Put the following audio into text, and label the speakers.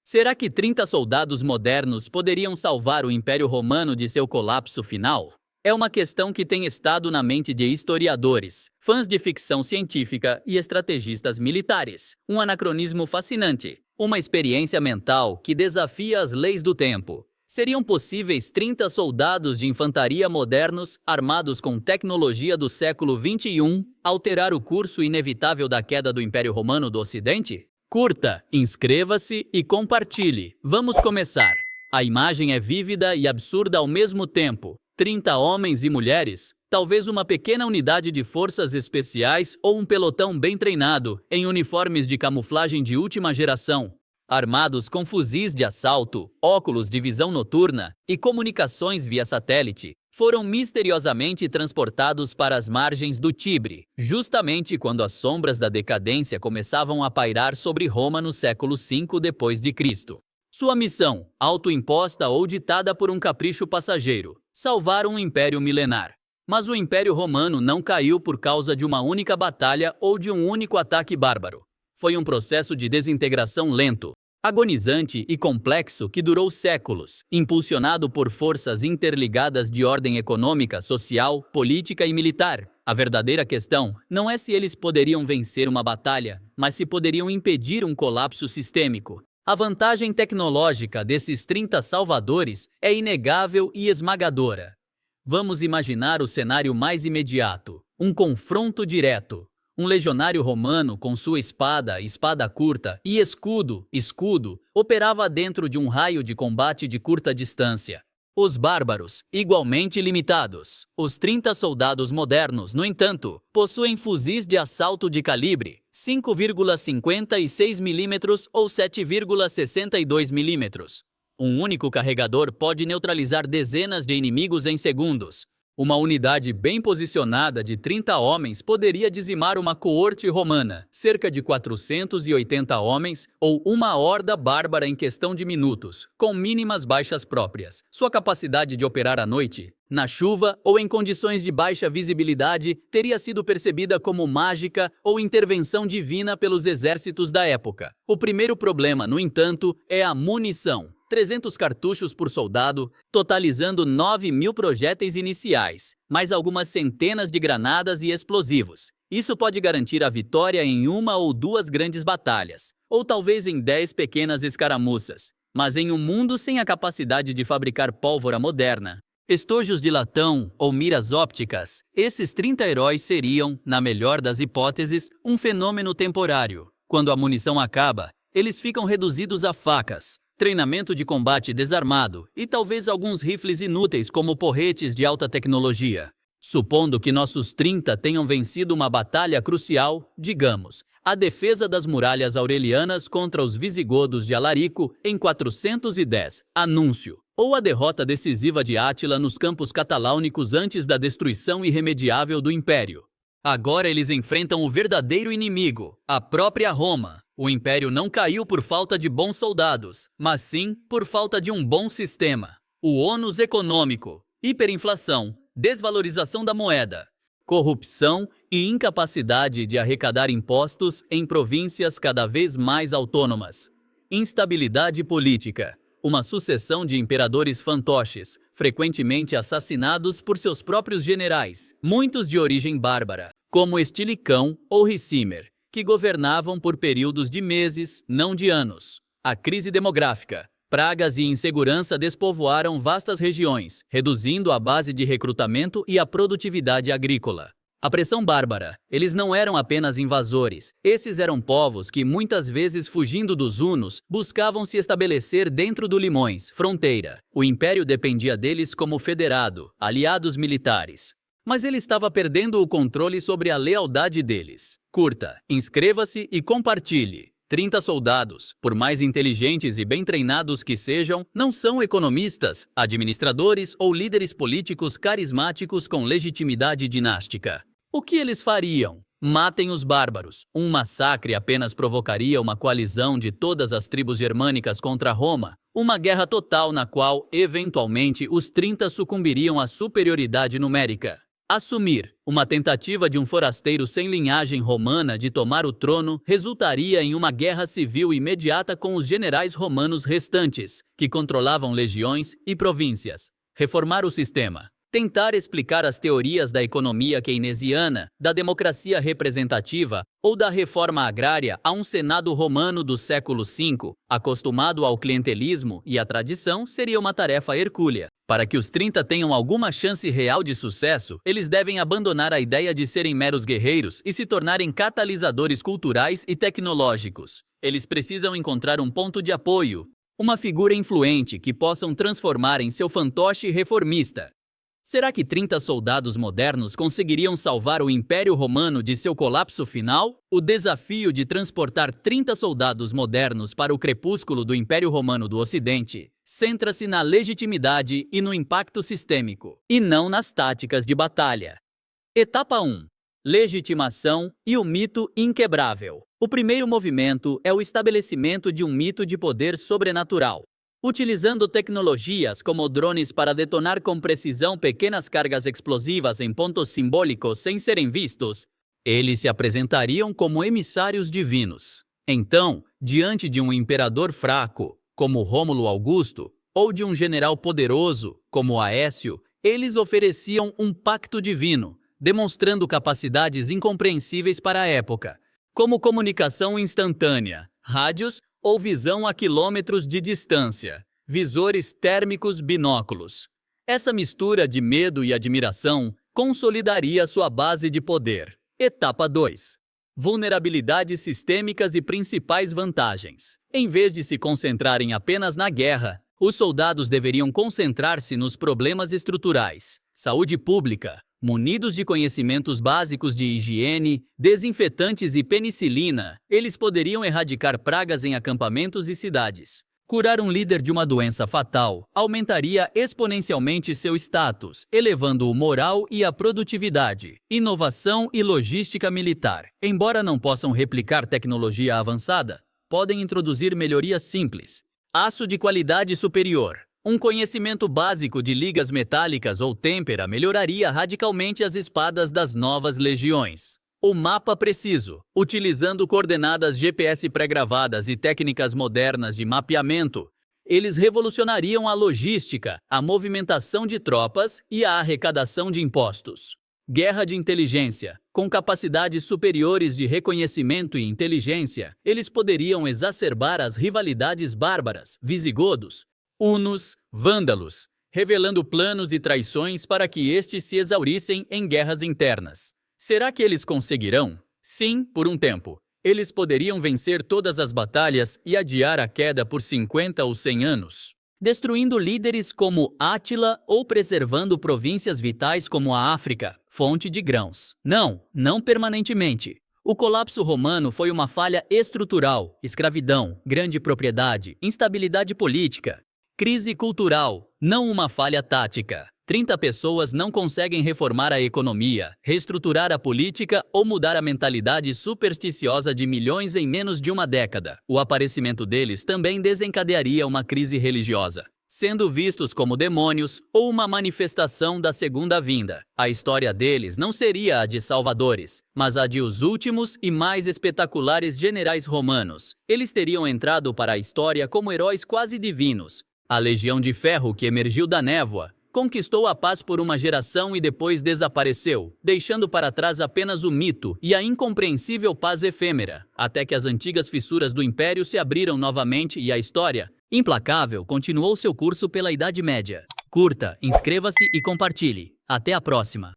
Speaker 1: Será que 30 soldados modernos poderiam salvar o Império Romano de seu colapso final? É uma questão que tem estado na mente de historiadores, fãs de ficção científica e estrategistas militares. Um anacronismo fascinante, uma experiência mental que desafia as leis do tempo. Seriam possíveis 30 soldados de infantaria modernos, armados com tecnologia do século XXI, alterar o curso inevitável da queda do Império Romano do Ocidente? Curta, inscreva-se e compartilhe. Vamos começar. A imagem é vívida e absurda ao mesmo tempo. 30 homens e mulheres, talvez uma pequena unidade de forças especiais ou um pelotão bem treinado, em uniformes de camuflagem de última geração. Armados com fuzis de assalto, óculos de visão noturna e comunicações via satélite, foram misteriosamente transportados para as margens do Tibre, justamente quando as sombras da decadência começavam a pairar sobre Roma no século V d.C. Sua missão, autoimposta ou ditada por um capricho passageiro, salvar um império milenar. Mas o Império Romano não caiu por causa de uma única batalha ou de um único ataque bárbaro. Foi um processo de desintegração lento, agonizante e complexo que durou séculos, impulsionado por forças interligadas de ordem econômica, social, política e militar. A verdadeira questão não é se eles poderiam vencer uma batalha, mas se poderiam impedir um colapso sistêmico. A vantagem tecnológica desses 30 salvadores é inegável e esmagadora. Vamos imaginar o cenário mais imediato, um confronto direto. Um legionário romano com sua espada curta e escudo, operava dentro de um raio de combate de curta distância. Os bárbaros, igualmente limitados. Os 30 soldados modernos, no entanto, possuem fuzis de assalto de calibre 5,56 mm ou 7,62 mm. Um único carregador pode neutralizar dezenas de inimigos em segundos. Uma unidade bem posicionada de 30 homens poderia dizimar uma coorte romana, cerca de 480 homens, ou uma horda bárbara em questão de minutos, com mínimas baixas próprias. Sua capacidade de operar à noite, na chuva ou em condições de baixa visibilidade teria sido percebida como mágica ou intervenção divina pelos exércitos da época. O primeiro problema, no entanto, é a munição. 300 cartuchos por soldado, totalizando 9.000 projéteis iniciais, mais algumas centenas de granadas e explosivos. Isso pode garantir a vitória em uma ou duas grandes batalhas, ou talvez em 10 pequenas escaramuças. Mas em um mundo sem a capacidade de fabricar pólvora moderna, estojos de latão ou miras ópticas, esses 30 heróis seriam, na melhor das hipóteses, um fenômeno temporário. Quando a munição acaba, eles ficam reduzidos a facas, treinamento de combate desarmado e talvez alguns rifles inúteis como porretes de alta tecnologia. Supondo que nossos 30 tenham vencido uma batalha crucial, digamos, a defesa das muralhas aurelianas contra os visigodos de Alarico em 410, anúncio, ou a derrota decisiva de Átila nos campos catalâunicos antes da destruição irremediável do Império. Agora eles enfrentam o verdadeiro inimigo, a própria Roma. O Império não caiu por falta de bons soldados, mas sim por falta de um bom sistema. O ônus econômico, hiperinflação, desvalorização da moeda, corrupção e incapacidade de arrecadar impostos em províncias cada vez mais autônomas. Instabilidade política, uma sucessão de imperadores fantoches, frequentemente assassinados por seus próprios generais, muitos de origem bárbara, como Estilicão ou Ricimer, que governavam por períodos de meses, não de anos. A crise demográfica, pragas e insegurança despovoaram vastas regiões, reduzindo a base de recrutamento e a produtividade agrícola. A pressão bárbara, eles não eram apenas invasores, esses eram povos que muitas vezes fugindo dos hunos, buscavam se estabelecer dentro do Limões, fronteira. O império dependia deles como federado, aliados militares. Mas ele estava perdendo o controle sobre a lealdade deles. Curta, inscreva-se e compartilhe. 30 soldados, por mais inteligentes e bem treinados que sejam, não são economistas, administradores ou líderes políticos carismáticos com legitimidade dinástica. O que eles fariam? Matem os bárbaros. Um massacre apenas provocaria uma coalizão de todas as tribos germânicas contra Roma, uma guerra total na qual, eventualmente, os 30 sucumbiriam à superioridade numérica. Assumir uma tentativa de um forasteiro sem linhagem romana de tomar o trono resultaria em uma guerra civil imediata com os generais romanos restantes, que controlavam legiões e províncias. Reformar o sistema. Tentar explicar as teorias da economia keynesiana, da democracia representativa ou da reforma agrária a um Senado romano do século V, acostumado ao clientelismo e à tradição, seria uma tarefa hercúlea. Para que os 30 tenham alguma chance real de sucesso, eles devem abandonar a ideia de serem meros guerreiros e se tornarem catalisadores culturais e tecnológicos. Eles precisam encontrar um ponto de apoio, uma figura influente que possam transformar em seu fantoche reformista. Será que 30 soldados modernos conseguiriam salvar o Império Romano de seu colapso final? O desafio de transportar 30 soldados modernos para o crepúsculo do Império Romano do Ocidente centra-se na legitimidade e no impacto sistêmico, e não nas táticas de batalha. Etapa 1. Legitimação e o mito inquebrável. O primeiro movimento é o estabelecimento de um mito de poder sobrenatural. Utilizando tecnologias como drones para detonar com precisão pequenas cargas explosivas em pontos simbólicos sem serem vistos, eles se apresentariam como emissários divinos. Então, diante de um imperador fraco, como Rômulo Augusto, ou de um general poderoso, como Aécio, eles ofereciam um pacto divino, demonstrando capacidades incompreensíveis para a época, como comunicação instantânea, rádios ou visão a quilômetros de distância, visores térmicos binóculos. Essa mistura de medo e admiração consolidaria sua base de poder. Etapa 2. Vulnerabilidades sistêmicas e principais vantagens. Em vez de se concentrarem apenas na guerra, os soldados deveriam concentrar-se nos problemas estruturais, saúde pública, munidos de conhecimentos básicos de higiene, desinfetantes e penicilina, eles poderiam erradicar pragas em acampamentos e cidades. Curar um líder de uma doença fatal aumentaria exponencialmente seu status, elevando o moral e a produtividade. Inovação e logística militar. Embora não possam replicar tecnologia avançada, podem introduzir melhorias simples. Aço de qualidade superior. Um conhecimento básico de ligas metálicas ou têmpera melhoraria radicalmente as espadas das novas legiões. O mapa preciso. Utilizando coordenadas GPS pré-gravadas e técnicas modernas de mapeamento, eles revolucionariam a logística, a movimentação de tropas e a arrecadação de impostos. Guerra de inteligência. Com capacidades superiores de reconhecimento e inteligência, eles poderiam exacerbar as rivalidades bárbaras, visigodos, hunos, vândalos, revelando planos e traições para que estes se exaurissem em guerras internas. Será que eles conseguirão? Sim, por um tempo. Eles poderiam vencer todas as batalhas e adiar a queda por 50 ou 100 anos, destruindo líderes como Átila ou preservando províncias vitais como a África, fonte de grãos. Não permanentemente. O colapso romano foi uma falha estrutural, escravidão, grande propriedade, instabilidade política, crise cultural, não uma falha tática. 30 pessoas não conseguem reformar a economia, reestruturar a política ou mudar a mentalidade supersticiosa de milhões em menos de uma década. O aparecimento deles também desencadearia uma crise religiosa, sendo vistos como demônios ou uma manifestação da segunda vinda. A história deles não seria a de salvadores, mas a de os últimos e mais espetaculares generais romanos. Eles teriam entrado para a história como heróis quase divinos. A Legião de Ferro que emergiu da névoa conquistou a paz por uma geração e depois desapareceu, deixando para trás apenas o mito e a incompreensível paz efêmera, até que as antigas fissuras do Império se abriram novamente e a história, implacável, continuou seu curso pela Idade Média. Curta, inscreva-se e compartilhe. Até a próxima!